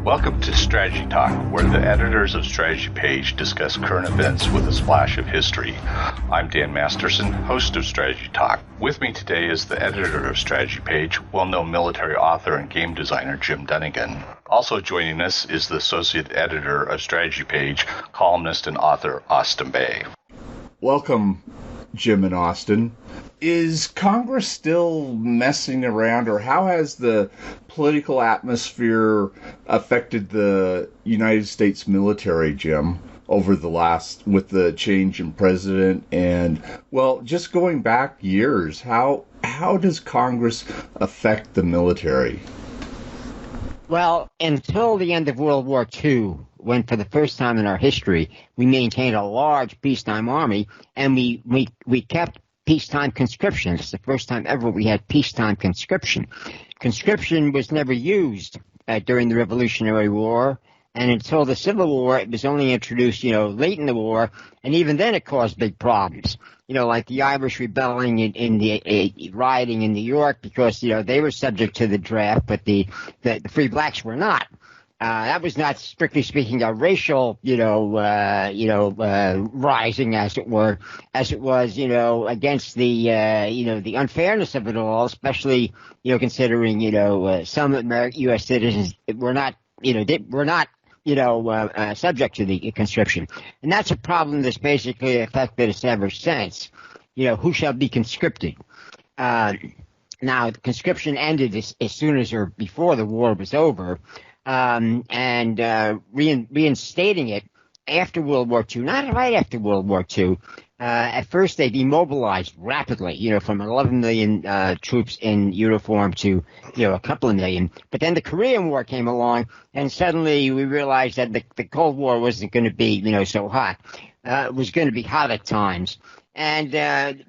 Welcome to Strategy Talk, where the editors of Strategy Page discuss current events with a splash of history. I'm Dan Masterson, host of Strategy Talk. With me today is the editor of Strategy Page, well-known military author and game designer Jim Dunnigan. Also joining us is the associate editor of Strategy Page, columnist and author Austin Bay. Welcome, Jim and Austin. Is Congress still messing around, or how has the political atmosphere affected the United States military, Jim, over the last, with the change in president and, well, just going back years, how does Congress affect the military? Well, until the end of World War II, when for the first time in our history, we maintained a large peacetime army, and we kept peacetime conscription. It's the first time ever we had peacetime conscription. Conscription was never used during the Revolutionary War, and until the Civil War, it was only introduced, late in the war, and even then it caused big problems. Like the Irish rebelling in the rioting in New York because, they were subject to the draft, but the free blacks were not. That was not, strictly speaking, a racial, rising, as it were, as it was, against the, the unfairness of it all, especially, considering, some U.S. citizens were not, subject to the conscription. And that's a problem that's basically affected us ever since. Who shall be conscripted? Now, conscription ended as soon as or before the war was over. Reinstating it after World War II, not right after World War II. At first, they demobilized rapidly, from 11 million troops in uniform to, a couple of million. But then the Korean War came along, and suddenly we realized that the Cold War wasn't going to be, so hot. It was going to be hot at times. And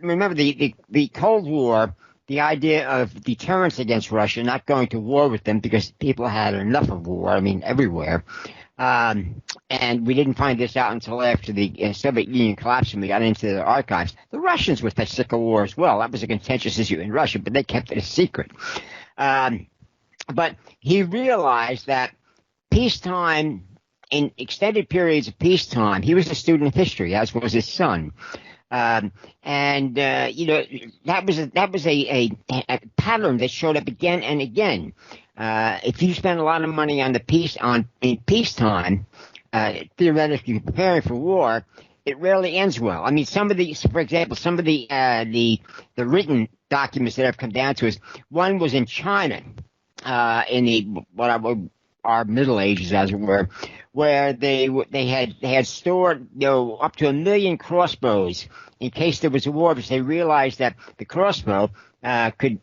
remember, the Cold War, the idea of deterrence against Russia, not going to war with them because people had enough of war, everywhere. And we didn't find this out until after the Soviet Union collapsed and we got into the archives. The Russians were sick of war as well. That was a contentious issue in Russia, but they kept it a secret. But he realized that peacetime, in extended periods of peacetime, he was a student of history, as was his son. That was a pattern that showed up again and again. If you spend a lot of money on in peacetime, theoretically preparing for war, it rarely ends well. For example, some of the written documents that have come down to us. One was in China, in our Middle Ages, as it were, where they had stored up to 1 million crossbows in case there was a war, because they realized that the crossbow could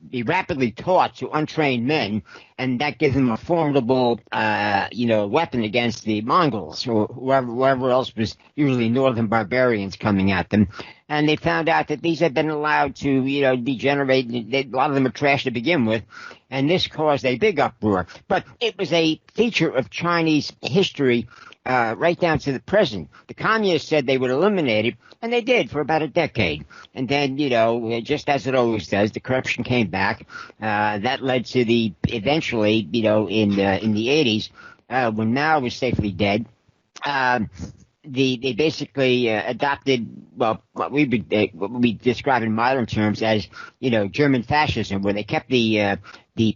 be rapidly taught to untrained men, and that gives them a formidable weapon against the Mongols or whoever else was usually northern barbarians coming at them. And they found out that these had been allowed to degenerate. A lot of them were trash to begin with, and this caused a big uproar. But it was a feature of Chinese history right down to the present. The communists said they would eliminate it, and they did for about a decade. And then, just as it always does, the corruption came back. That led to eventually, in the 80s, when Mao was safely dead, they basically adopted, what we describe in modern terms as, German fascism, where they kept the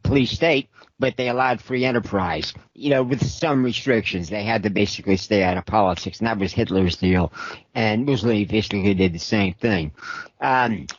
police state, but they allowed free enterprise, with some restrictions. They had to basically stay out of politics, and that was Hitler's deal. And Mussolini basically did the same thing. That's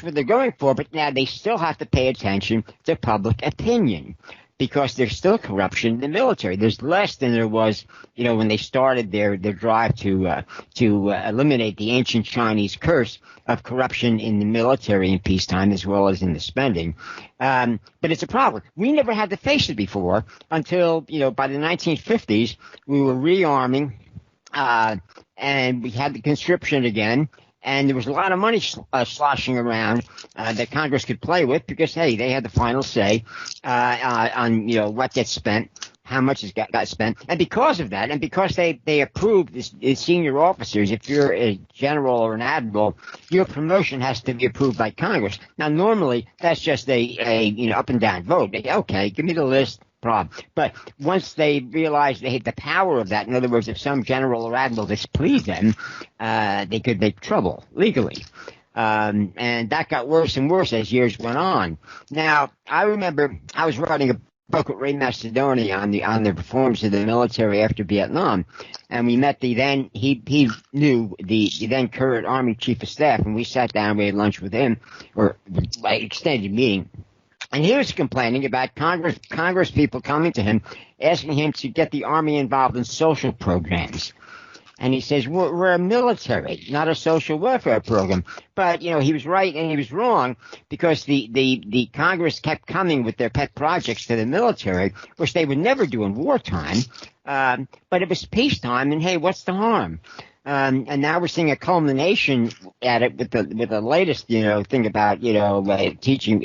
what they're going for, but now they still have to pay attention to public opinion, because there's still corruption in the military. There's less than there was, when they started their drive to eliminate the ancient Chinese curse of corruption in the military in peacetime as well as in the spending. But it's a problem. We never had to face it before until, by the 1950s, we were rearming, and we had the conscription again. And there was a lot of money sloshing around that Congress could play with because, hey, they had the final say on what gets spent, how much has got spent. And because of that, and because they approved this senior officers, if you're a general or an admiral, your promotion has to be approved by Congress. Now, normally, that's just a up and down vote. Okay, give me the list. Problem. But once they realized they had the power of that, in other words, if some general or admiral displeased them, they could make trouble legally. And that got worse and worse as years went on. Now, I remember I was writing a book with Ray Macedoni on the reforms of the military after Vietnam, and we met he knew the then current Army Chief of Staff, and we sat down, we had lunch with him, or like extended meeting. And he was complaining about Congress people coming to him, asking him to get the Army involved in social programs. And he says, we're a military, not a social welfare program. But, he was right and he was wrong, because the Congress kept coming with their pet projects to the military, which they would never do in wartime. But it was peacetime, and hey, what's the harm? And now we're seeing a culmination at it with the latest, thing about, teaching,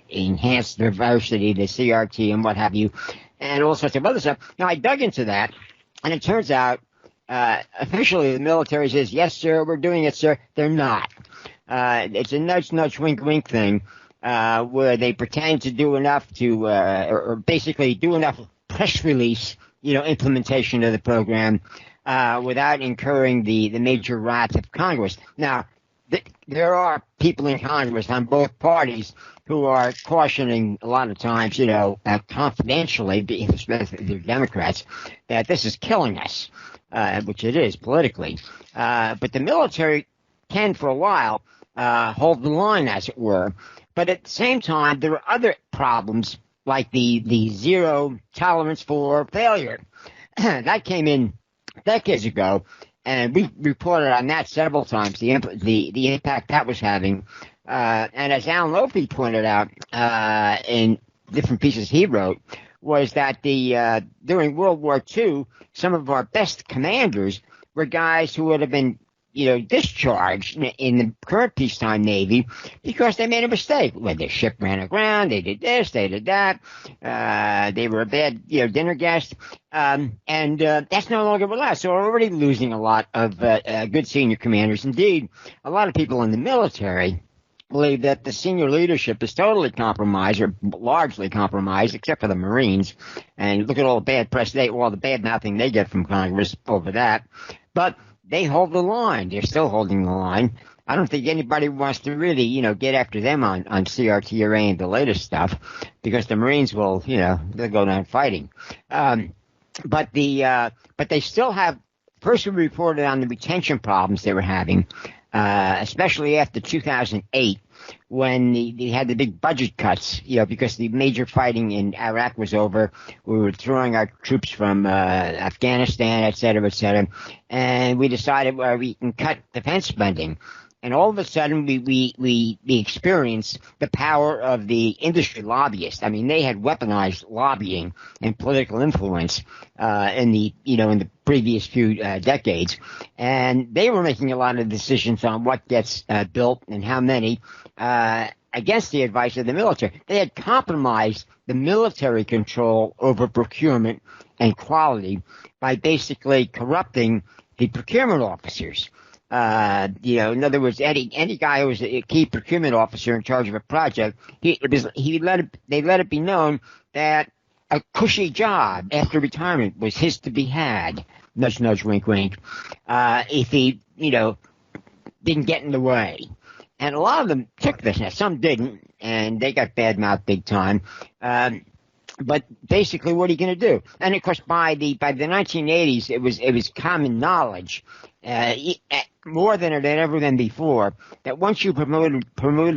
enhanced diversity, the CRT and what have you, and all sorts of other stuff. Now, I dug into that, and it turns out, officially the military says, yes, sir, we're doing it, sir. They're not. It's a nudge, wink, wink thing, where they pretend to do enough to, or basically do enough press release, implementation of the program, without incurring the major wrath of Congress. Now, there are people in Congress on both parties who are cautioning a lot of times, confidentially, especially the Democrats, that this is killing us, which it is politically. But the military can, for a while, hold the line, as it were. But at the same time, there are other problems, like the zero tolerance for failure. That came in decades ago, and we reported on that several times, the impact that was having. And as Alan Lofi pointed out in different pieces he wrote, was that during World War II, some of our best commanders were guys who would have been discharged in the current peacetime Navy because they made a mistake. When their ship ran aground, they did this, they did that. They were a bad, dinner guest. And that's no longer allowed. So we're already losing a lot of good senior commanders. Indeed, a lot of people in the military believe that the senior leadership is totally compromised, or largely compromised, except for the Marines. And look at all the bad press, all the bad mouthing they get from Congress over that. But they hold the line. They're still holding the line. I don't think anybody wants to really, get after them on CRT and the latest stuff, because the Marines will, they'll go down fighting. But they still have. First, we reported on the retention problems they were having, especially after 2008, when they had the big budget cuts, because the major fighting in Iraq was over. We were withdrawing our troops from Afghanistan, et cetera, and we decided we can cut defense spending. And all of a sudden, we experienced the power of the industry lobbyists. I mean, they had weaponized lobbying and political influence in the previous few decades, and they were making a lot of decisions on what gets built and how many against the advice of the military. They had compromised the military control over procurement and quality by basically corrupting the procurement officers. In other words, any guy who was a key procurement officer in charge of a project, they let it be known that a cushy job after retirement was his to be had. Nudge, nudge, wink, wink. If he, didn't get in the way. And a lot of them took this. Now, some didn't, and they got bad-mouthed big time. But basically, what are you going to do? And of course, by the 1980s, it was common knowledge, more than it had ever been before, that once you promoted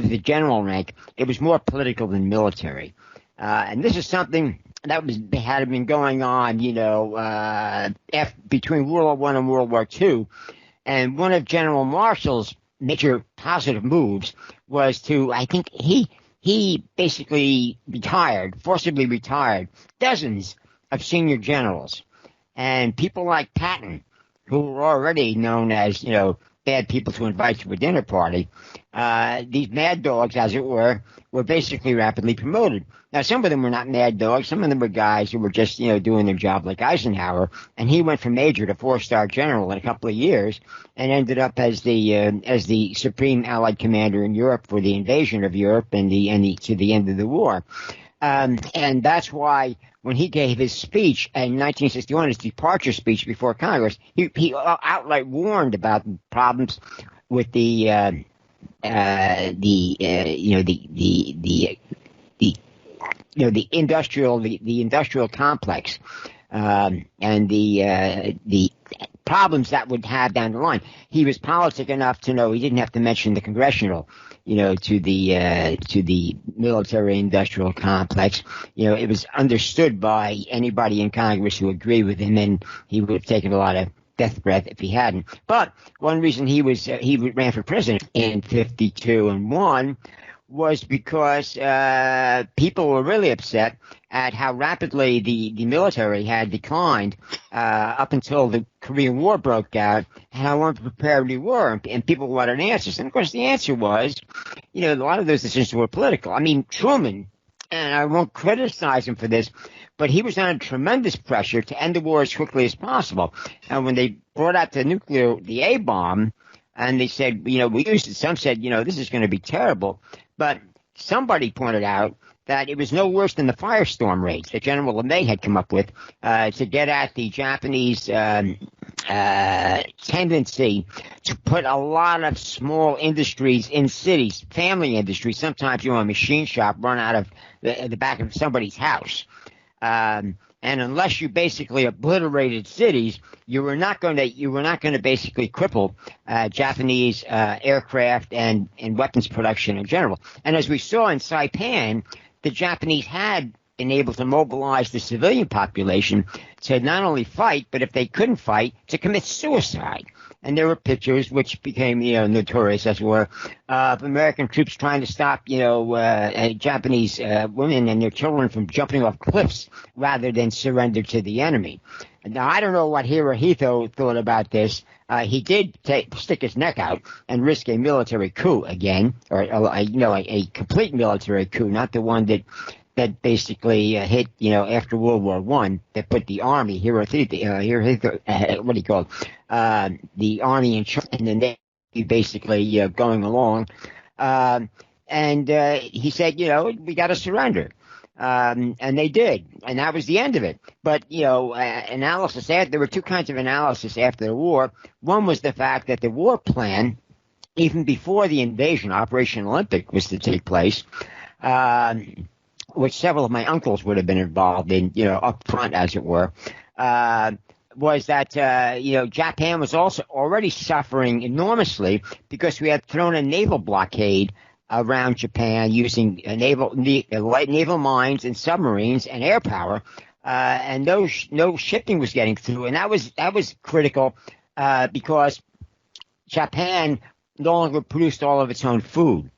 the general rank, it was more political than military. And this is something that had been going on, between World War I and World War II. And one of General Marshall's major positive moves was to, I think he basically forcibly retired dozens of senior generals, and people like Patton, who were already known as, bad people to invite to a dinner party. These mad dogs, as it were basically rapidly promoted. Now, some of them were not mad dogs. Some of them were guys who were just, doing their job, like Eisenhower. And he went from major to 4-star general in a couple of years, and ended up as the supreme Allied commander in Europe for the invasion of Europe and to the end of the war. And that's why when he gave his speech in 1961, his departure speech before Congress, he outright warned about problems with the industrial complex, and the problems that would have down the line. He was politic enough to know he didn't have to mention the congressional, to the military industrial complex. It was understood by anybody in Congress who agreed with him, and he would have taken a lot of death breath if he hadn't. But one reason he ran for president in 52 and won was because people were really upset at how rapidly the military had declined up until the Korean War broke out, and how unprepared we were, and people wanted answers. And of course, the answer was, a lot of those decisions were political. I mean, Truman, and I won't criticize him for this, but he was under tremendous pressure to end the war as quickly as possible. And when they brought out the A-bomb, and they said, we used it, some said, this is going to be terrible. But somebody pointed out that it was no worse than the firestorm raids that General LeMay had come up with to get at the Japanese tendency to put a lot of small industries in cities, family industries. Sometimes a machine shop run out of the back of somebody's house. And unless you basically obliterated cities, you were not going to basically cripple Japanese aircraft and weapons production in general. And as we saw in Saipan, the Japanese had been able to mobilize the civilian population to not only fight, but if they couldn't fight, to commit suicide. And there were pictures which became, notorious, as it were, of American troops trying to stop, Japanese women and their children from jumping off cliffs rather than surrender to the enemy. Now, I don't know what Hirohito thought about this. He did stick his neck out and risk a military coup again, or a complete military coup, not the one that basically hit, after World War I, that put the army, what do you call it, the army in charge, and the Navy basically going along. And he said, we got to surrender. And they did, and that was the end of it. But, analysis, there were two kinds of analysis after the war. One was the fact that the war plan, even before the invasion, Operation Olympic, was to take place, which several of my uncles would have been involved in, up front, as it were, was that, Japan was also already suffering enormously because we had thrown a naval blockade around Japan using light naval mines and submarines and air power, and no shipping was getting through. And that was critical because Japan no longer produced all of its own food.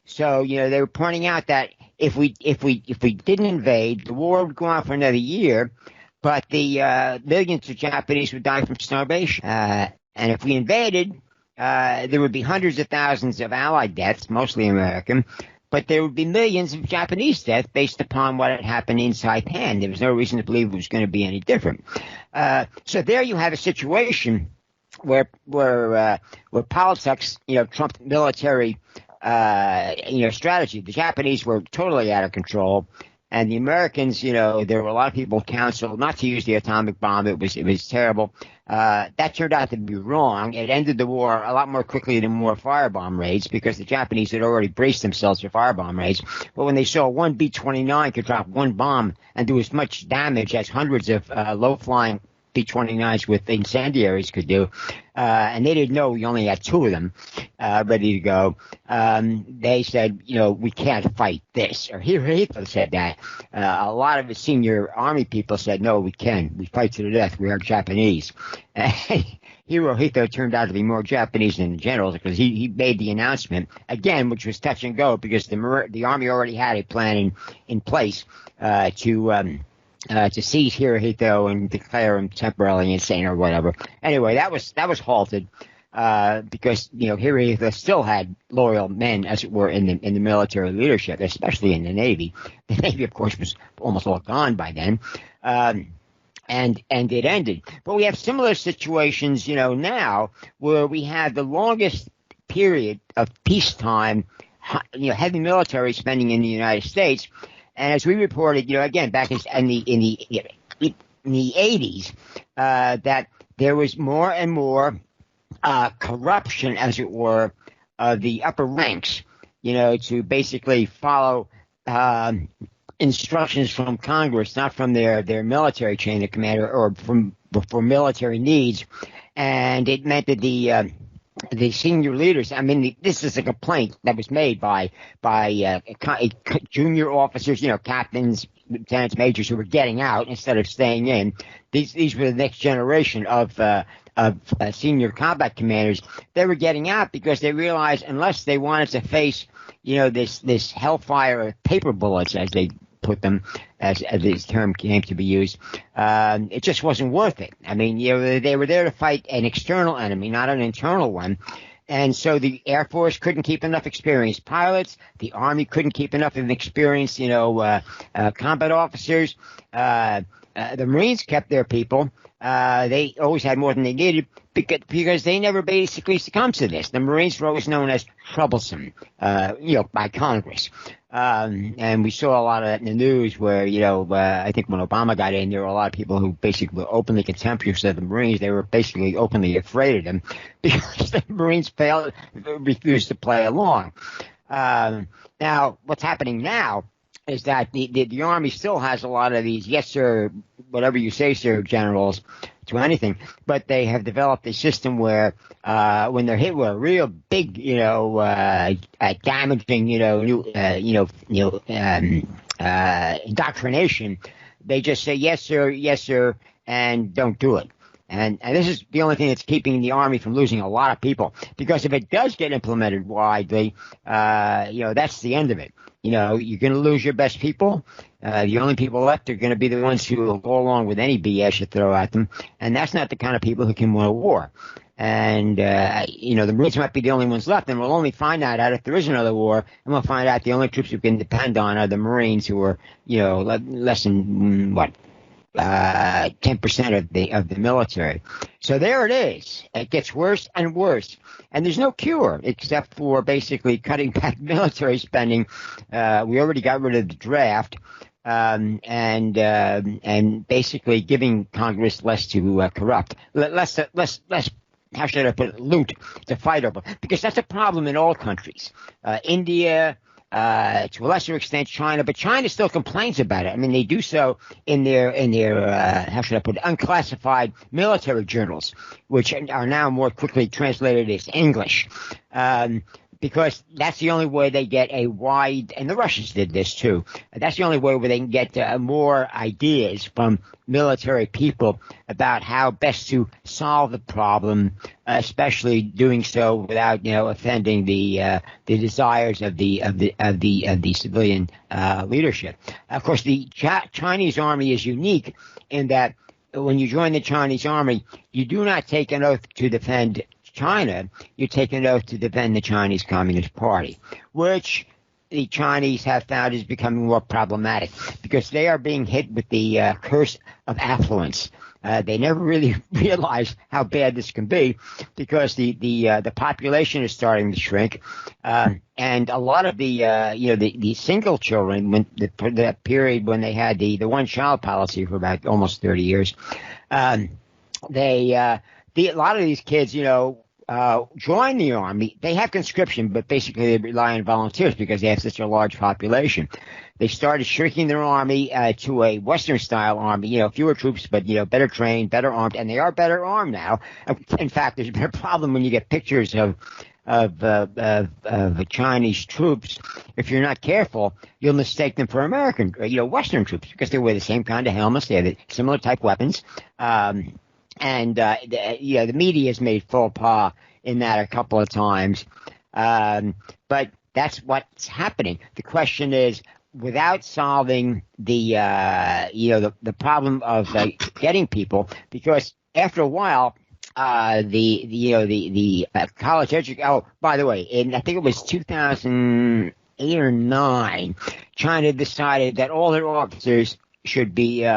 So, they were pointing out that if we didn't invade, the war would go on for another year, but the millions of Japanese would die from starvation. And if we invaded, there would be hundreds of thousands of Allied deaths, mostly American, but there would be millions of Japanese deaths based upon what had happened in Saipan. There was no reason to believe it was going to be any different. So there you have a situation where politics, trumped military strategy. The Japanese were totally out of control, and the Americans, there were a lot of people counseled not to use the atomic bomb. It was terrible. That turned out to be wrong. It ended the war a lot more quickly than more firebomb raids because the Japanese had already braced themselves for firebomb raids. But when they saw one B-29 could drop one bomb and do as much damage as hundreds of low-flying B-29s with incendiaries could do, and they didn't know we only had two of them ready to go. They said, we can't fight this. Or Hirohito said that. A lot of the senior army people said, no, we can. We fight to the death. We are Japanese. Hirohito turned out to be more Japanese than the generals because he made the announcement, again, which was touch and go because the army already had a plan in place to seize Hirohito and declare him temporarily insane or whatever. Anyway, that was halted. because here they still had loyal men, as it were, in the military leadership, especially in the Navy. The Navy, of course, was almost all gone by then. And it ended. But we have similar situations, now where we have the longest period of peacetime, heavy military spending in the United States. And as we reported, again, back in the 80s, that there was more and more corruption, as it were, of the upper ranks, to basically follow instructions from Congress, not from their military chain of command or for military needs. And it meant that the senior leaders, this is a complaint that was made by junior officers, captains, lieutenants, majors who were getting out instead of staying in. These were the next generation of senior combat commanders. They were getting out because they realized unless they wanted to face, this hellfire of paper bullets, as they put them, as this term came to be used, it just wasn't worth it. They were there to fight an external enemy, not an internal one. And so the Air Force couldn't keep enough experienced pilots. The Army couldn't keep enough of experienced, combat officers. The Marines kept their people. They always had more than they needed because they never basically succumbed to this. The Marines were always known as troublesome, by Congress. And we saw a lot of that in the news where, I think when Obama got in, there were a lot of people who basically were openly contemptuous of the Marines. They were basically openly afraid of them because the Marines refused to play along. Now, what's happening now is that the Army still has a lot of these, yes, sir, whatever you say, sir, generals, to anything, but they have developed a system where when they're hit with a real big, damaging, indoctrination, they just say yes, sir, and don't do it. And this is the only thing that's keeping the Army from losing a lot of people, because if it does get implemented widely, that's the end of it. You're going to lose your best people. The only people left are going to be the ones who will go along with any BS you throw at them. And that's not the kind of people who can win a war. And, the Marines might be the only ones left, and we'll only find out if there is another war, and we'll find out the only troops we can depend on are the Marines, who are, less than, 10% of the military. So there it is. It gets worse and worse. And there's no cure except for basically cutting back military spending. We already got rid of the draft, and basically giving Congress less to corrupt, less, how should I put it, loot to fight over. Because that's a problem in all countries. India, to a lesser extent China, but China still complains about it. They do so in their how should I put it, unclassified military journals, which are now more quickly translated as English, because that's the only way they get a wide, and the Russians did this too, that's the only way where they can get more ideas from military people about how best to solve the problem, especially doing so without, offending the desires of the civilian leadership. Of course, the Chinese Army is unique in that when you join the Chinese Army, you do not take an oath to defend China, you take an oath to defend the Chinese Communist Party, which the Chinese have found is becoming more problematic because they are being hit with the curse of affluence. They never really realized how bad this can be because the population is starting to shrink, and a lot of the single children, when the period when they had the one-child policy for about almost 30 years, a lot of these kids, join the Army. They have conscription, but basically they rely on volunteers because they have such a large population. They started shrinking their army to a Western-style army, fewer troops, but, better trained, better armed, and they are better armed now. In fact, there's been a problem when you get pictures of Chinese troops. If you're not careful, you'll mistake them for American, Western troops, because they wear the same kind of helmets, they have similar type weapons. The media has made faux pas in that a couple of times. But that's what's happening. The question is, without solving the problem of getting people, because after a while, college education. Oh, by the way, I think it was 2008 or 9, China decided that all their officers should be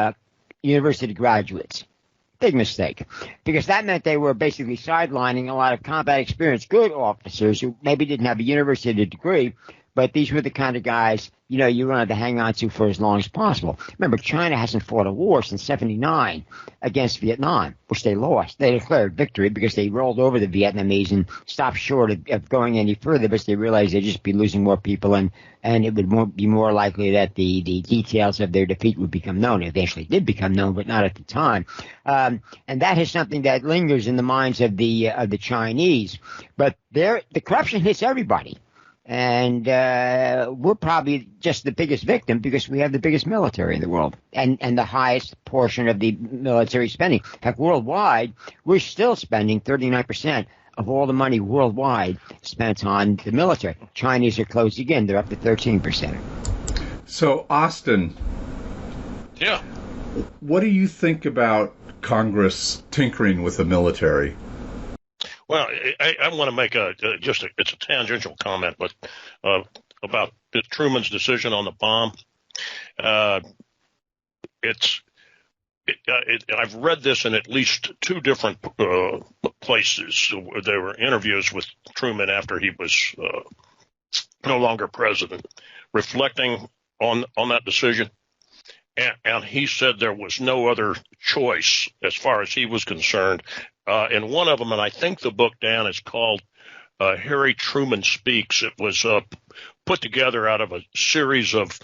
university graduates. Big mistake, because that meant they were basically sidelining a lot of combat experience, good officers who maybe didn't have a university degree, but these were the kind of guys, you wanted to hang on to for as long as possible. Remember, China hasn't fought a war since 1979 against Vietnam, which they lost. They declared victory because they rolled over the Vietnamese and stopped short of going any further, because they realized they'd just be losing more people, and it would be more likely that the details of their defeat would become known. It actually did become known, but not at the time. And that is something that lingers in the minds of the Chinese. But the corruption hits everybody. And we're probably just the biggest victim because we have the biggest military in the world and the highest portion of the military spending. In fact, worldwide, we're still spending 39% of all the money worldwide spent on the military. Chinese are close again. They're up to 13%. So, Austin. Yeah. What do you think about Congress tinkering with the military? Well, I want to make it's a tangential comment, but about Truman's decision on the bomb. I've read this in at least two different places. There were interviews with Truman after he was no longer president, reflecting on that decision. And he said there was no other choice as far as he was concerned. And one of them, and I think the book, Dan, is called Harry Truman Speaks. It was put together out of a series of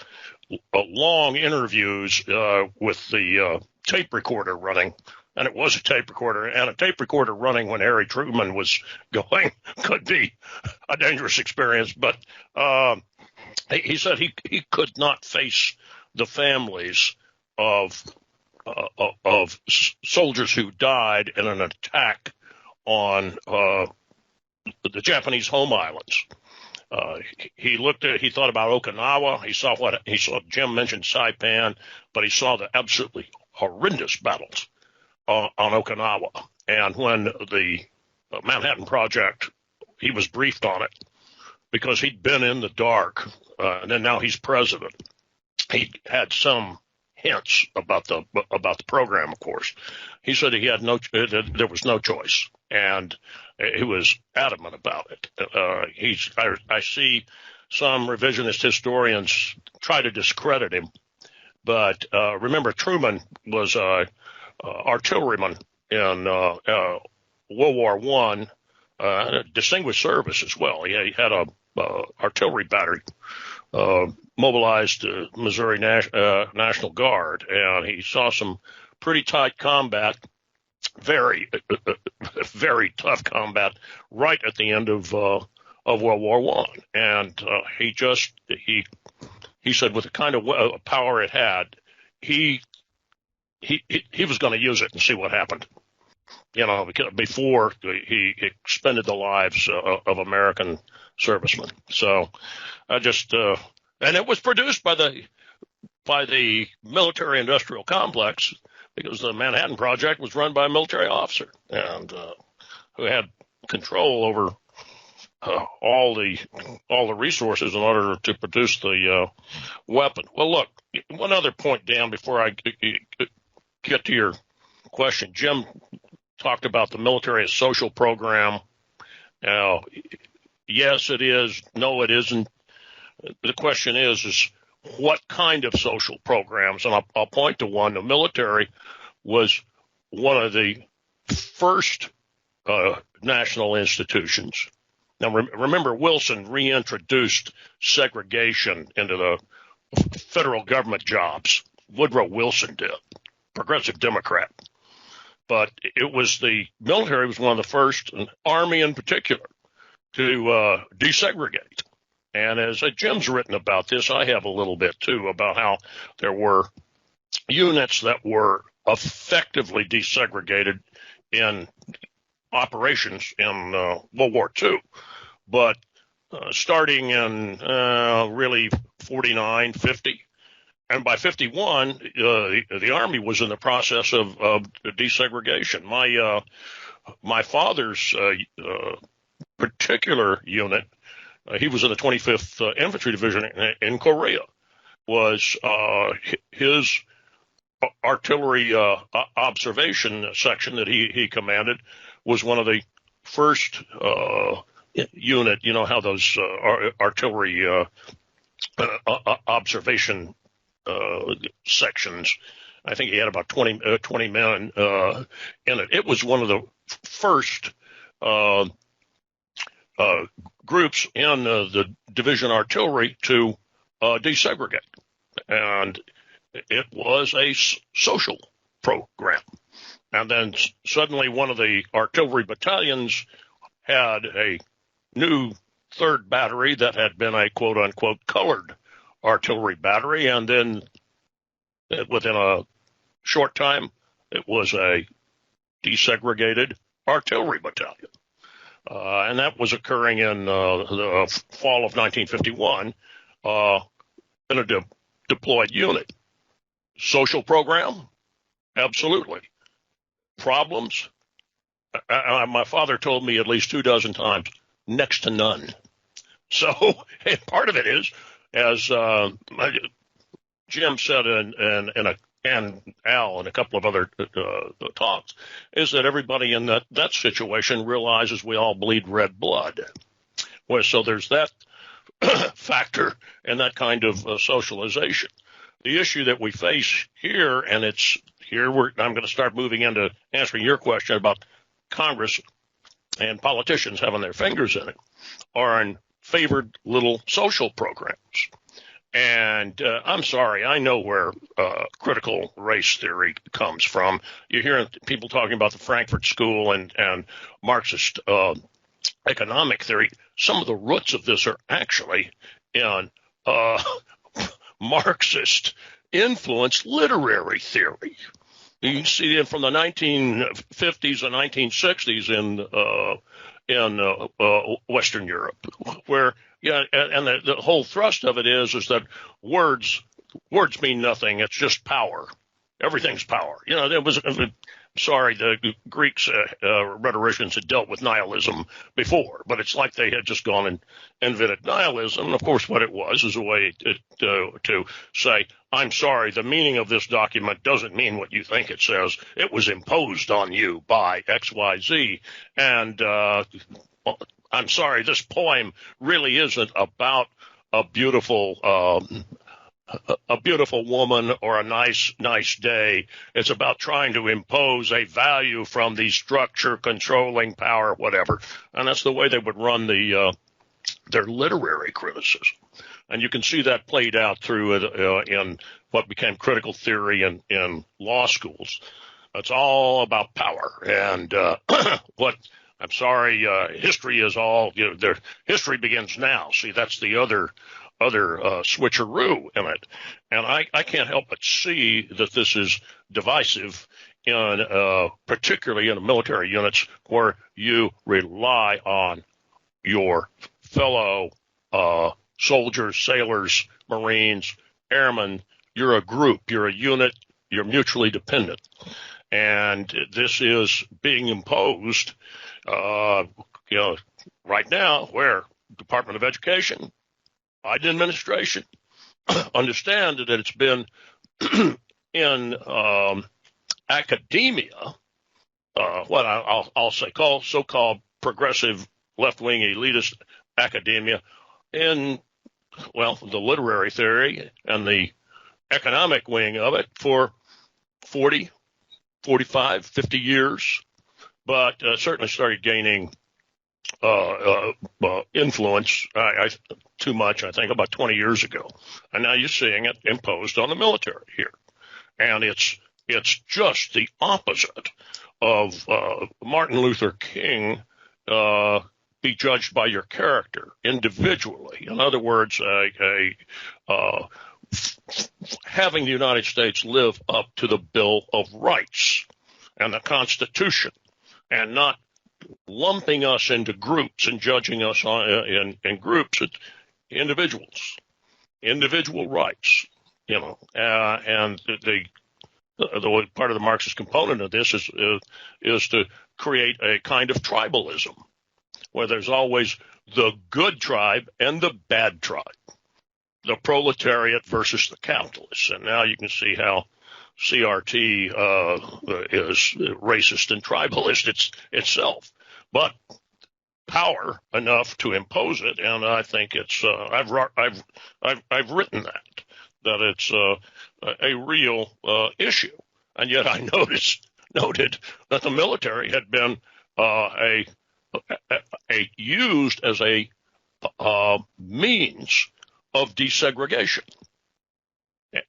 long interviews with the tape recorder running. And it was a tape recorder. And a tape recorder running when Harry Truman was going could be a dangerous experience. But he said he could not face the families of soldiers who died in an attack on the Japanese home islands. He thought about Okinawa. He saw Jim mentioned Saipan, but he saw the absolutely horrendous battles on Okinawa. And when the Manhattan Project, he was briefed on it because he'd been in the dark, and then now he's president. He had some hints about the program, of course. He said there was no choice, and he was adamant about it. I see some revisionist historians try to discredit him, but remember, Truman was an artilleryman in World War I, a distinguished service as well. He had a artillery battery mobilized Missouri National Guard, and he saw some pretty tight combat, very, very tough combat right at the end of World War I. And he said with the kind of power it had, he was going to use it and see what happened. Because before he expended the lives of American servicemen. So I just and it was produced by the military-industrial complex, because the Manhattan Project was run by a military officer and who had control over all the resources in order to produce the weapon. Well, look, one other point, Dan, before I get to your question. Jim talked about the military as social program. Now, yes, it is. No, it isn't. The question is what kind of social programs? And I'll point to one. The military was one of the first national institutions. Now, remember, Wilson reintroduced segregation into the federal government jobs. Woodrow Wilson did, progressive Democrat. But it was the military was one of the first, and Army in particular, to desegregate. And as Jim's written about this, I have a little bit, too, about how there were units that were effectively desegregated in operations in World War II. But starting in really 49, 50, and by 51, the Army was in the process of desegregation. My my father's particular unit, he was in the 25th Infantry Division in Korea, was his artillery observation section that he commanded was one of the first unit. You know how those artillery observation sections, I think he had about 20 men in it. It was one of the first groups in the division artillery to desegregate. And it was a social program. And then suddenly one of the artillery battalions had a new third battery that had been a quote unquote colored artillery battery. And then within a short time, it was a desegregated artillery battalion. And that was occurring in the fall of 1951 in a deployed unit. Social program? Absolutely. Problems? My father told me at least 24 times, next to none. So part of it is, as Jim said and Al and a couple of other talks, is that everybody in that situation realizes we all bleed red blood. Well, so there's that factor and that kind of socialization. The issue that we face here, and it's here I'm going to start moving into answering your question about Congress and politicians having their fingers in it, are in favored little social programs. And I'm sorry, I know where critical race theory comes from. You hear people talking about the Frankfurt School and Marxist economic theory. Some of the roots of this are actually in Marxist influenced literary theory. You can see it from the 1950s and 1960s in Western Europe, where and the whole thrust of it is that words mean nothing. It's just power. Everything's power. You know, the Greeks rhetoricians had dealt with nihilism before, but it's like they had just gone and invented nihilism. And of course, what it was is a way to say, I'm sorry, the meaning of this document doesn't mean what you think it says. It was imposed on you by XYZ. And I'm sorry, this poem really isn't about a beautiful woman or a nice day. It's about trying to impose a value from the structure, controlling power, whatever. And that's the way they would run their literary criticism. And you can see that played out through in what became critical theory in law schools. It's all about power. And I'm sorry, history is all, history begins now. See, that's the other switcheroo in it. And I can't help but see that this is divisive particularly in military units where you rely on your fellow soldiers, sailors, Marines, airmen. You're a group, you're a unit, you're mutually dependent. And this is being imposed, right now, where Department of Education, Biden administration, understand that it's been in academia, what I'll say so-called progressive left-wing elitist academia, in, the literary theory and the economic wing of it for 40, 45, 50 years, but certainly started gaining influence too much, I think, about 20 years ago. And now you're seeing it imposed on the military here. And it's just the opposite of Martin Luther King, be judged by your character individually. In other words, having the United States live up to the Bill of Rights and the Constitution, and not lumping us into groups and judging us in groups. It's individual rights, and the the part of the Marxist component of this is to create a kind of tribalism where there's always the good tribe and the bad tribe, the proletariat versus the capitalists. And now you can see how CRT is racist and tribalist itself, but power enough to impose it. And I think it's I've written that it's a real issue. And yet I noted that the military had been used as a means of desegregation.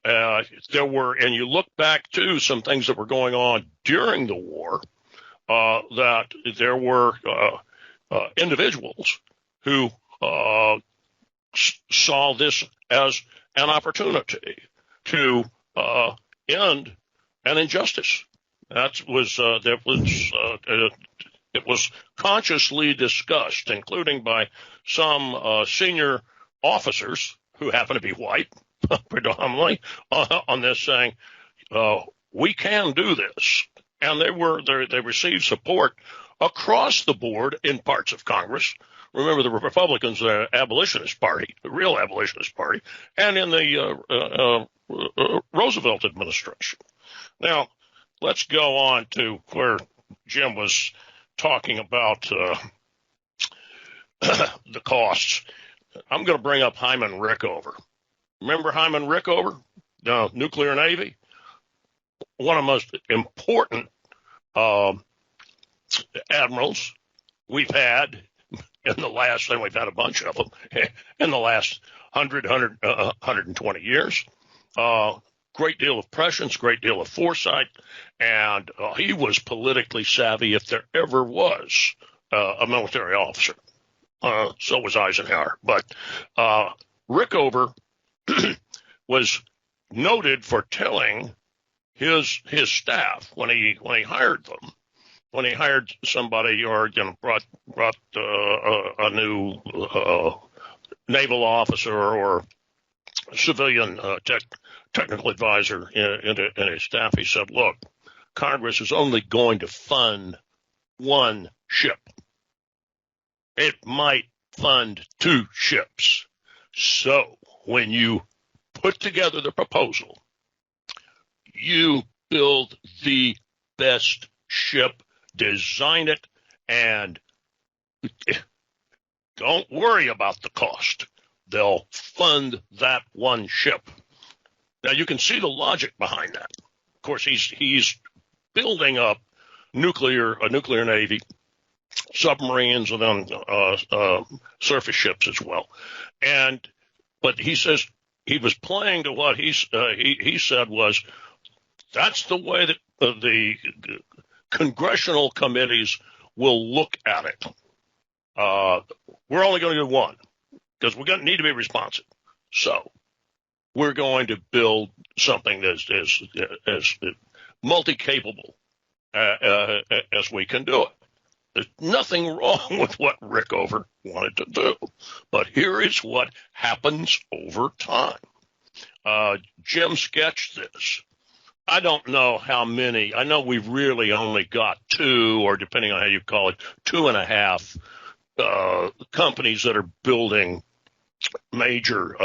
And you look back to some things that were going on during the war, that there were individuals who saw this as an opportunity to end an injustice. It was consciously discussed, including by some senior officers who happen to be white, predominantly, on this, saying we can do this, and they received support across the board in parts of Congress. Remember, the Republicans, the abolitionist party, the real abolitionist party, and in the Roosevelt administration. Now, let's go on to where Jim was talking about the costs. I'm going to bring up Hyman Rickover. Remember Hyman Rickover, the nuclear navy? One of the most important admirals we've had in the last, and we've had a bunch of them, in the last 120 years. Great deal of prescience, great deal of foresight, and he was politically savvy if there ever was a military officer. So was Eisenhower. But Rickover was noted for telling his staff when he hired them, when he hired somebody or brought a new naval officer or civilian technical advisor in his staff, he said, look, Congress is only going to fund one ship. It might fund two ships. So when you put together the proposal, you build the best ship, design it, and don't worry about the cost. They'll fund that one ship. Now, you can see the logic behind that. Of course, he's building up a nuclear navy, submarines, and then surface ships as well. But he says he was playing to what he said was, that's the way that the congressional committees will look at it. We're only going to do one because we're going to need to be responsive. So we're going to build something that's as multi-capable as we can do it. There's nothing wrong with what Rickover wanted to do, but here is what happens over time. Jim sketched this. I don't know how many. I know we've really only got two, or depending on how you call it, 2.5 companies that are building major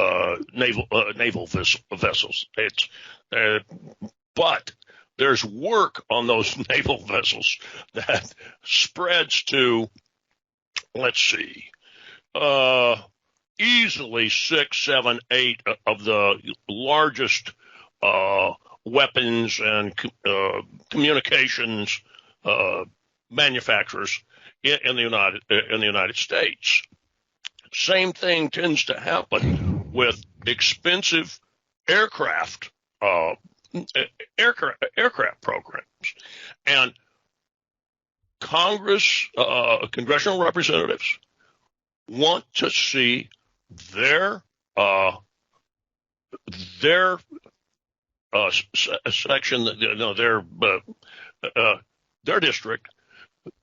naval vessels. But there's work on those naval vessels that spreads to, let's see, easily 6, 7, 8 of the largest weapons and communications manufacturers in the United States. Same thing tends to happen with expensive aircraft programs, and congressional representatives want to see their section, their district,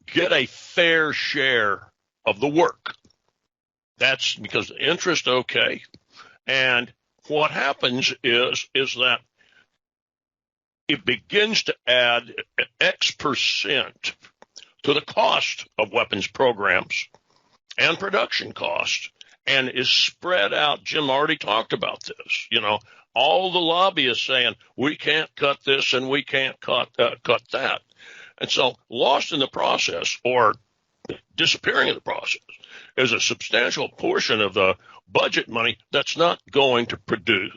get a fair share of the work. That's because the interest, okay. And what happens is that it begins to add X% to the cost of weapons programs and production costs, and is spread out. Jim already talked about this. All the lobbyists saying we can't cut this and we can't cut that. And so lost in the process, or disappearing in the process, is a substantial portion of the budget money that's not going to produce,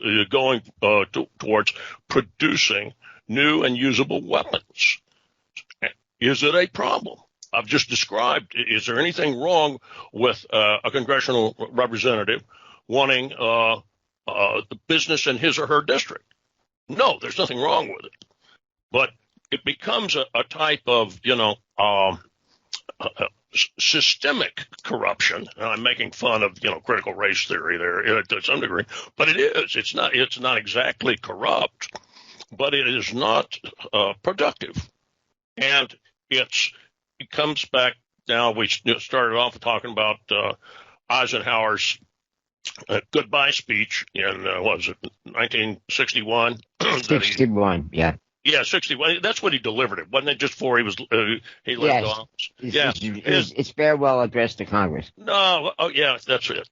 towards producing new and usable weapons. Is it a problem? I've just described. Is there anything wrong with a congressional representative wanting the business in his or her district? No, there's nothing wrong with it. But it becomes a type of, systemic corruption. And I'm making fun of, critical race theory there to some degree, but it is. It's not exactly corrupt, but it is not productive. And it comes back now. We started off talking about Eisenhower's goodbye speech in, 1961? 61, yeah. Yeah, 61. That's what he delivered it. Wasn't it just before he left office? It's farewell address to Congress. No, yeah, that's it.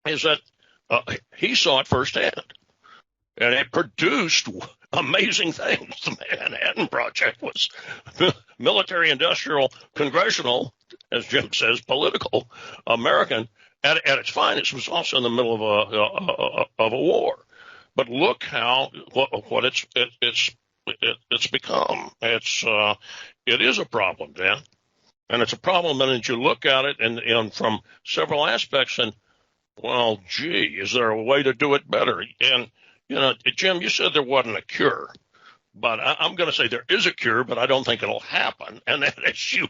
Is that he saw it firsthand, and it produced amazing things. The Manhattan Project was military, industrial, congressional, as Jim says, political, American at its finest. Was also in the middle of a war. But look what it's become. It is a problem, Dan, and it's a problem. And as you look at it, and from several aspects, and well, gee, is there a way to do it better? And Jim, you said there wasn't a cure, but I'm going to say there is a cure, but I don't think it'll happen. And that is you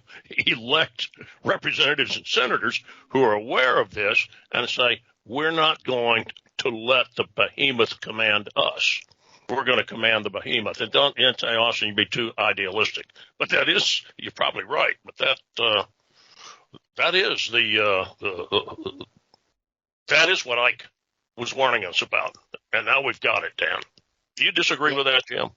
elect representatives and senators who are aware of this and say, we're not going to let the behemoth command us. We're going to command the behemoth. And don't, Austin, you be too idealistic. But you're probably right. But that is that is what Ike was warning us about. And now we've got it, Dan. Do you disagree with that, Jim?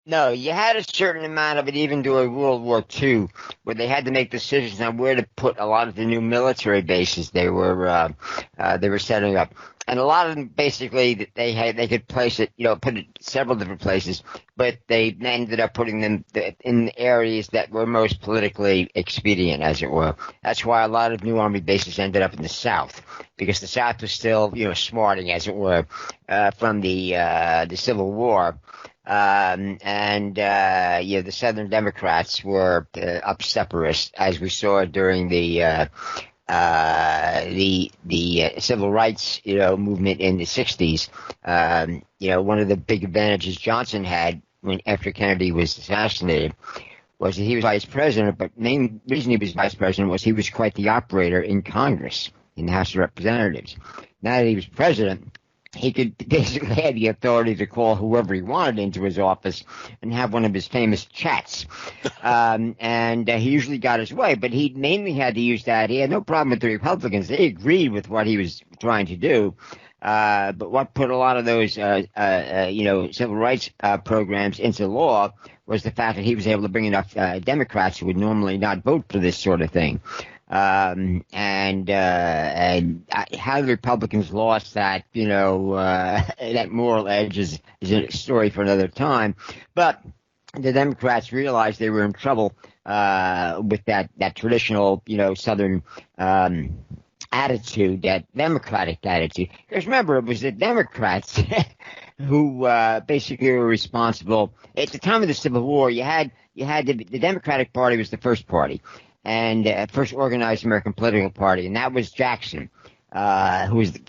No, you had a certain amount of it even during World War II, where they had to make decisions on where to put a lot of the new military bases they were setting up, and a lot of them basically they could place it, put it several different places, but they ended up putting them in areas that were most politically expedient, as it were. That's why a lot of new army bases ended up in the South, because the South was still smarting, as it were, from the Civil War. The Southern Democrats were obstreperous, as we saw during the civil rights, movement in the 60s. One of the big advantages Johnson had after Kennedy was assassinated was that he was vice president, but the main reason he was vice president was he was quite the operator in Congress, in the House of Representatives. Now that he was president, he could basically have the authority to call whoever he wanted into his office and have one of his famous chats. And he usually got his way, but he mainly had to use that. He had no problem with the Republicans. They agreed with what he was trying to do. But what put a lot of those, civil rights programs into law was the fact that he was able to bring enough Democrats who would normally not vote for this sort of thing. And how the Republicans lost that, that moral edge is a story for another time. But the Democrats realized they were in trouble with that traditional, Southern attitude, that Democratic attitude. Because remember, it was the Democrats who basically were responsible. At the time of the Civil War, you had the Democratic Party was the first party, and first organized American political party, and that was Jackson, who was the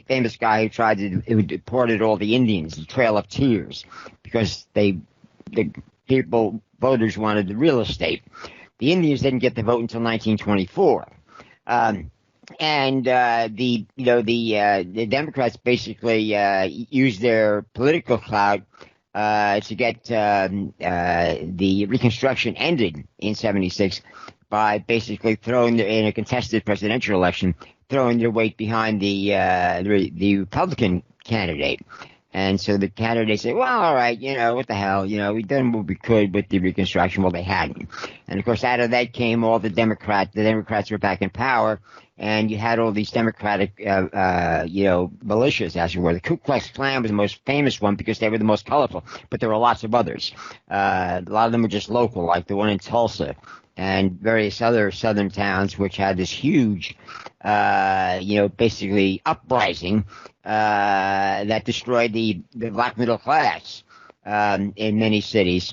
famous guy who deported all the Indians, the Trail of Tears, because the voters wanted the real estate. The Indians didn't get the vote until 1924. The Democrats basically used their political clout to get the Reconstruction ended in '76 by basically in a contested presidential election, throwing their weight behind the Republican candidate. And so the candidates say, well, all right, what the hell, we've done what we could with the Reconstruction. Well, they hadn't. And of course, out of that came all the Democrats were back in power, and you had all these Democratic, militias, as it were. The Ku Klux Klan was the most famous one because they were the most colorful, but there were lots of others. A lot of them were just local, like the one in Tulsa and various other southern towns, which had this huge, basically uprising that destroyed the black middle class in many cities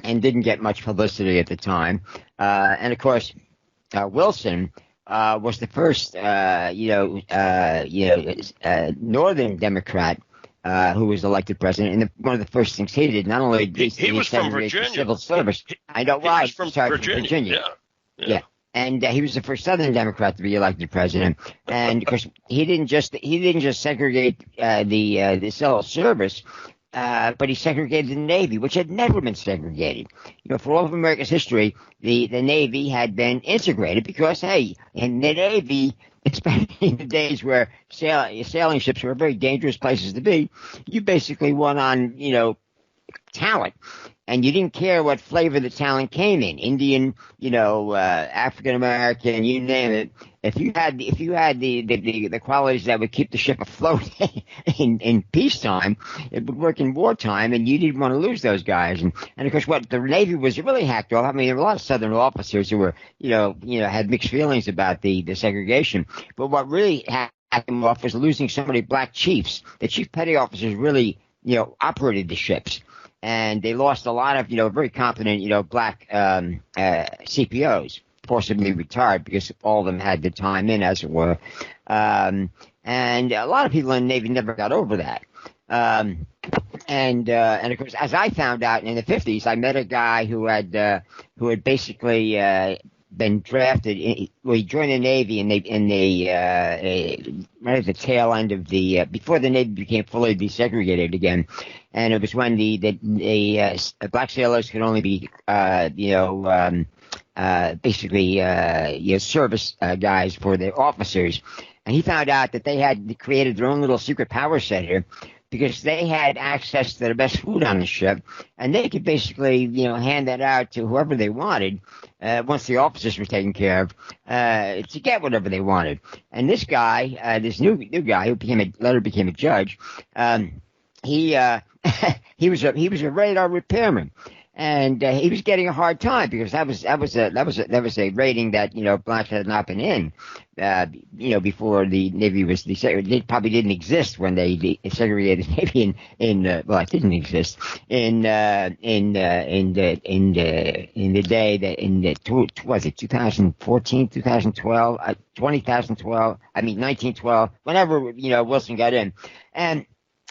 and didn't get much publicity at the time. And of course, Wilson was the first, Northern Democrat who was elected president, and one of the first things he did, not only did he was from Virginia, civil service. I know why. He was from Virginia. Yeah. And he was the first Southern Democrat to be elected president. And of course, he didn't just segregate the civil service, but he segregated the Navy, which had never been segregated. For all of America's history, the Navy had been integrated because, hey, in the Navy, especially in the days where sailing ships were very dangerous places to be, you basically won on, talent. And you didn't care what flavor the talent came in, Indian, African American, you name it. If you had the qualities that would keep the ship afloat in peacetime, it would work in wartime, and you didn't want to lose those guys. And of course, what the Navy was really hacked off. I mean, there were a lot of Southern officers who were, had mixed feelings about the segregation. But what really hacked them off was losing so many black chiefs. The chief petty officers really, operated the ships. And they lost a lot of, very competent, black CPOs, forcibly retired because all of them had the time in, as it were. And a lot of people in the Navy never got over that. And of course, as I found out in the 50s, I met a guy who had basically been drafted. He joined the Navy, and right at the tail end of before the Navy became fully desegregated again. And it was when the black sailors could only be, service guys for the officers. And he found out that they had created their own little secret power center because they had access to the best food on the ship, and they could basically, hand that out to whoever they wanted once the officers were taken care of to get whatever they wanted. And this guy, this new guy who later became a judge, he was a radar repairman, and he was getting a hard time because that was a rating that blacks had not been in before the Navy was desegregated. It probably didn't exist when they segregated Navy it didn't exist in the day that was it 2014 2012 2012 1912 whenever Wilson got in.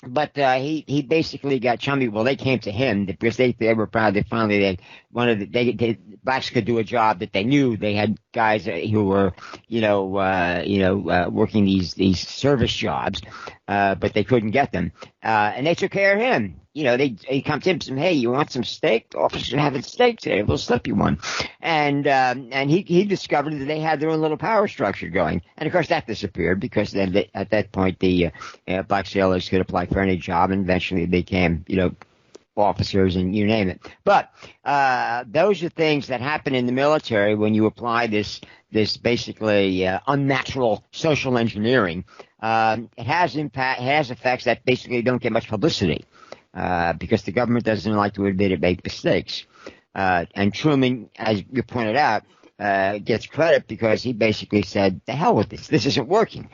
But he basically got chummy. Well, they came to him because they were proud that finally they blacks could do a job that they knew they had guys who were working these service jobs, but they couldn't get them, and they took care of him. They come to him and say, hey, you want some steak? Officers are having steak today. We'll slip you one. And he discovered that they had their own little power structure going. And of course that disappeared because then at that point the black sailors could apply for any job, and eventually they became, officers and you name it. But those are things that happen in the military when you apply this basically unnatural social engineering. It has effects that basically don't get much publicity. Because the government doesn't like to admit it made mistakes. And Truman, as you pointed out, gets credit because he basically said, the hell with this. This isn't working.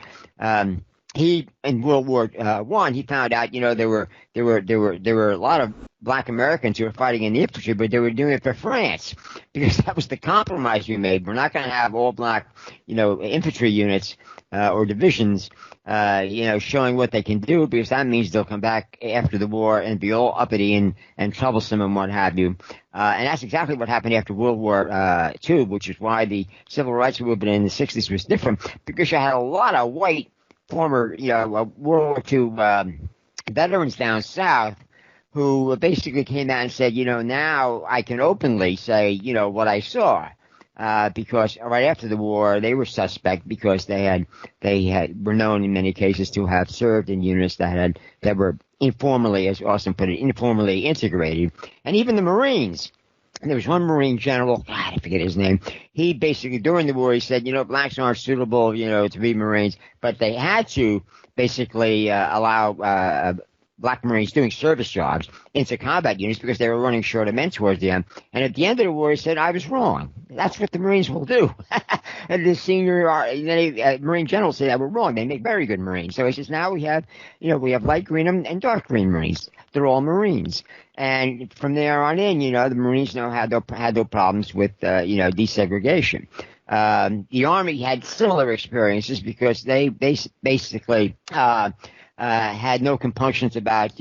He, in World War I, he found out, there were a lot of black Americans who were fighting in the infantry, but they were doing it for France because that was the compromise we made. We're not going to have all black, infantry units or divisions showing what they can do, because that means they'll come back after the war and be all uppity and troublesome and what have you. And that's exactly what happened after World War II, which is why the civil rights movement in the 60s was different, because you had a lot of white former, World War II veterans down south who basically came out and said, now I can openly say, what I saw. because right after the war they were suspect because they were known in many cases to have served in units that were informally, as Austin put it, informally integrated, and even the Marines. And there was one Marine general, God, I forget his name. He basically, during the war, he said, blacks aren't suitable, to be Marines, but they had to basically allow black Marines doing service jobs into combat units because they were running short of men towards the end. And at the end of the war, he said, I was wrong. That's what the Marines will do. And the senior Marine general said, we're wrong. They make very good Marines. So he says, now we have light green and dark green Marines. They're all Marines. And from there on in, the Marines had no problems with, desegregation. The Army had similar experiences because they basically had no compunctions about,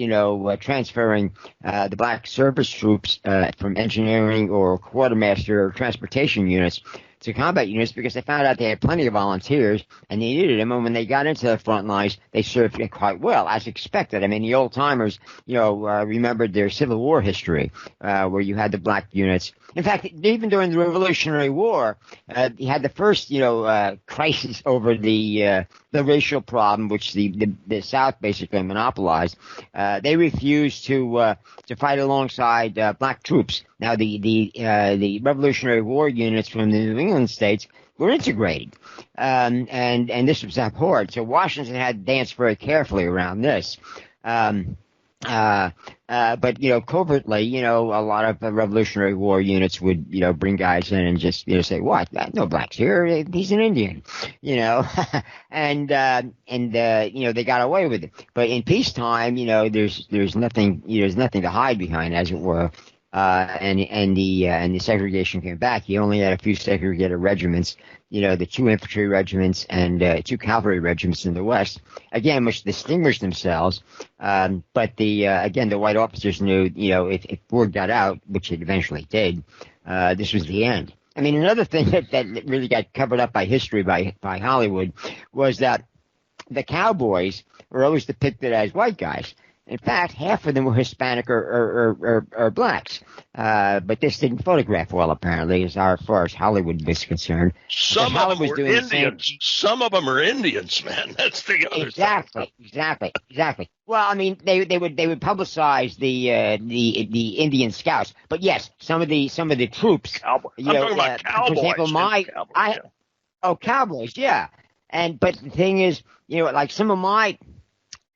transferring the black service troops from engineering or quartermaster or transportation units to combat units because they found out they had plenty of volunteers and they needed them. And when they got into the front lines, they served quite well, as expected. I mean, the old timers, remembered their Civil War history, where you had the black units. In fact, even during the Revolutionary War, you had the first, crisis over the racial problem, which the South basically monopolized. They refused to fight alongside black troops. Now, the Revolutionary War units from the New England states were integrated, and this was abhorred. So Washington had to dance very carefully around this. But covertly, a lot of Revolutionary War units would, bring guys in and just, say, what? No blacks here. He's an Indian, and they got away with it. But in peacetime, there's nothing to hide behind, as it were. And the segregation came back. You only had a few segregated regiments, the 2 infantry regiments and 2 cavalry regiments in the West, again, which distinguished themselves. But the white officers knew, if word got out, which it eventually did, this was the end. I mean, another thing that really got covered up by history, by Hollywood, was that the cowboys were always depicted as white guys. In fact, half of them were Hispanic or blacks. But this didn't photograph well, apparently, as far as Hollywood was concerned. Some of them were Indians. Some of them are Indians, man. That's the other thing. Exactly. Well, I mean, they would publicize the Indian scouts. But yes, some of the troops. Cowboys. I'm talking about cowboys. For example, cowboys, yeah. But the thing is, like some of my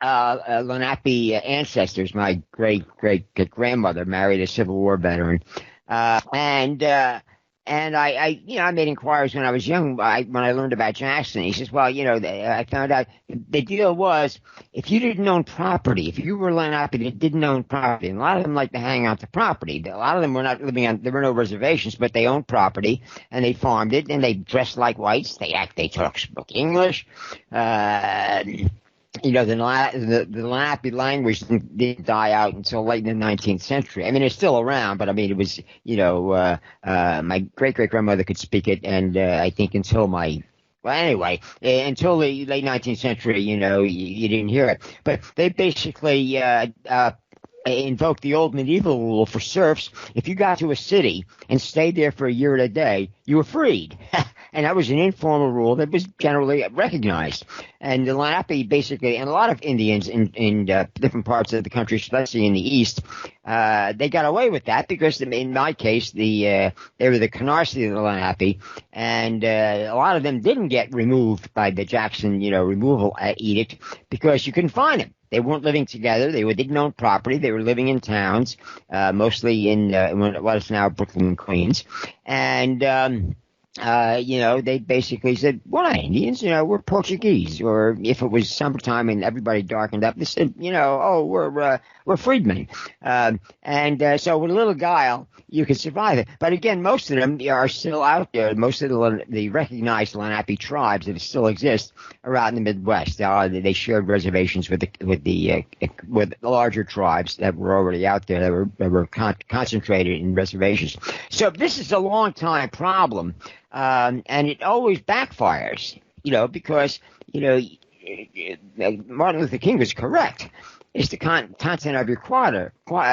Lenape ancestors, my great grandmother married a Civil War veteran, and I made inquiries when I was young. When I learned about Jackson, he says, well, I found out the deal was if you didn't own property, if you were Lenape that didn't own property, and a lot of them like to hang out to property. A lot of them were not living on. There were no reservations, but they owned property and they farmed it and they dressed like whites. They spoke English. The Lenape language didn't die out until late in the 19th century. I mean, it's still around, but I mean, it was, my great-great-grandmother could speak it, and I think until the late 19th century, you didn't hear it. But they basically invoked the old medieval rule for serfs. If you got to a city and stayed there for a year and a day, you were freed. And that was an informal rule that was generally recognized. And the Lenape basically, and a lot of Indians in different parts of the country, especially in the East, they got away with that because, in my case, they were the Canarsie of the Lenape, and a lot of them didn't get removed by the Jackson, removal edict because you couldn't find them. They weren't living together. They didn't own property. They were living in towns, mostly in what is now Brooklyn and Queens, and they basically said, we're not Indians, we're Portuguese. Or if it was summertime and everybody darkened up, they said, we're freedmen. So with a little guile, you can survive it. But again, most of them are still out there. Most of the recognized Lenape tribes that still exist are out in the Midwest. They shared reservations with the larger tribes that were already out there that were concentrated in reservations. So this is a long time problem. And it always backfires, because, Martin Luther King was correct. It's the content of your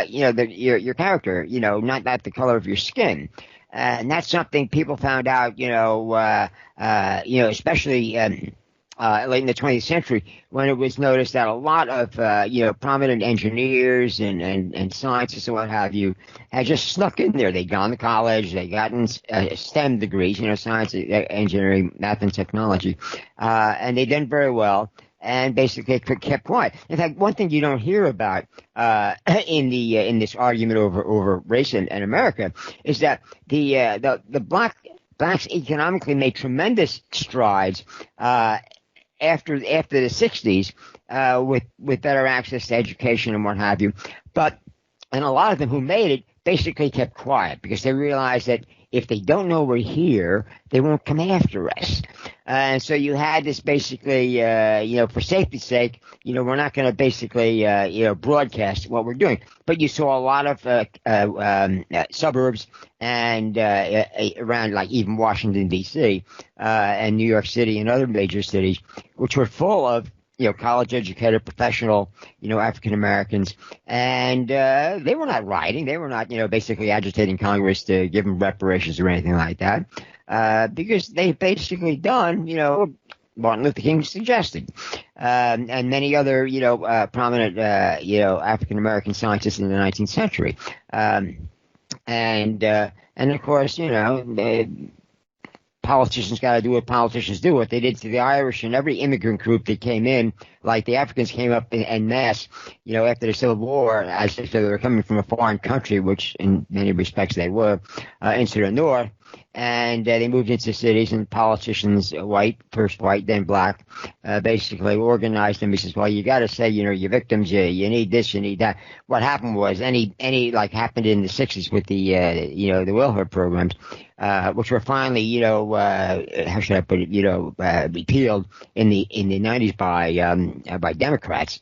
your character, not the color of your skin. and that's something people found out, especially late in the 20th century, when it was noticed that a lot of prominent engineers and scientists and what have you had just snuck in there. They'd gone to college, they gotten STEM degrees, science, engineering, math, and technology, and they done very well. And basically kept quiet. In fact, one thing you don't hear about in this argument over race in America is that the blacks economically made tremendous strides after the 60s with better access to education and what have you. And a lot of them who made it basically kept quiet because they realized that if they don't know we're here, they won't come after us. And so you had this basically, for safety's sake, we're not going to basically, broadcast what we're doing. But you saw a lot of suburbs and around like even Washington, D.C. And New York City and other major cities, which were full of college-educated, professional, African Americans, and they were not rioting. They were not, basically agitating Congress to give them reparations or anything like that, because they basically done, Martin Luther King suggested, and many other, prominent, African American scientists in the 19th century, and of course, politicians got to do what politicians do. What they did to the Irish and every immigrant group that came in, like the Africans came up en masse, after the Civil War, as if they were coming from a foreign country, which in many respects they were, into the north. And they moved into cities, and politicians, first white, then black, basically organized them. He says, well, you got to say, your victims, you need this, you need that. What happened was, like happened in the 60s with the, the welfare programs, which were finally, how should I put it, repealed in the 90s by Democrats,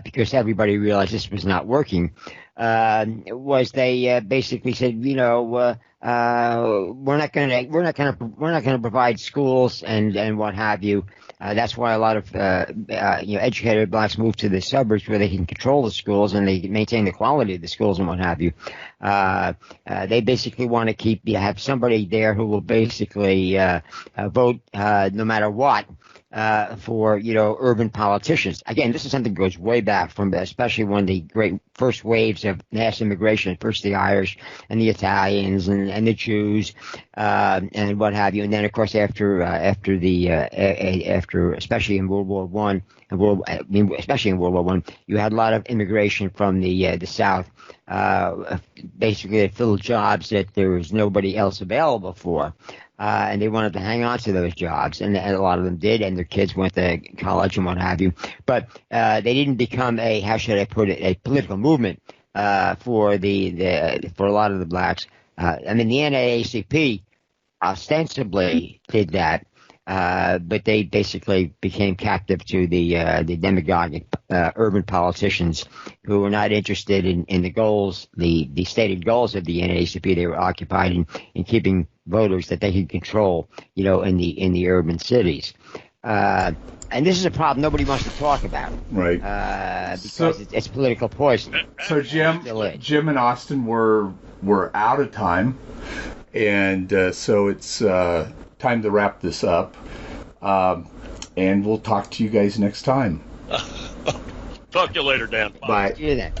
because everybody realized this was not working. Was they basically said, we're not going to provide schools and what have you. That's why a lot of educated blacks move to the suburbs where they can control the schools and they maintain the quality of the schools and what have you. They basically want to have somebody there who will basically vote no matter what. For urban politicians. Again, this is something that goes way back from, especially one of the great first waves of mass immigration. First the Irish and the Italians and the Jews and what have you. And then, of course, after especially in World War One, especially in World War One, you had a lot of immigration from the South. Basically, they filled jobs that there was nobody else available for. And they wanted to hang on to those jobs, and a lot of them did, and their kids went to college and what have you. But they didn't become a political movement for a lot of the blacks. The NAACP ostensibly did that, but they basically became captive to the demagogic urban politicians who were not interested in the goals, the stated goals of the NAACP. They were occupied in keeping voters that they could control, in the urban cities. And this is a problem nobody wants to talk about, right? Because it's political poison. So Jim and Austin, we're out of time, and so it's time to wrap this up. And we'll talk to you guys next time. Talk to you later, Dan. Bye. See you then.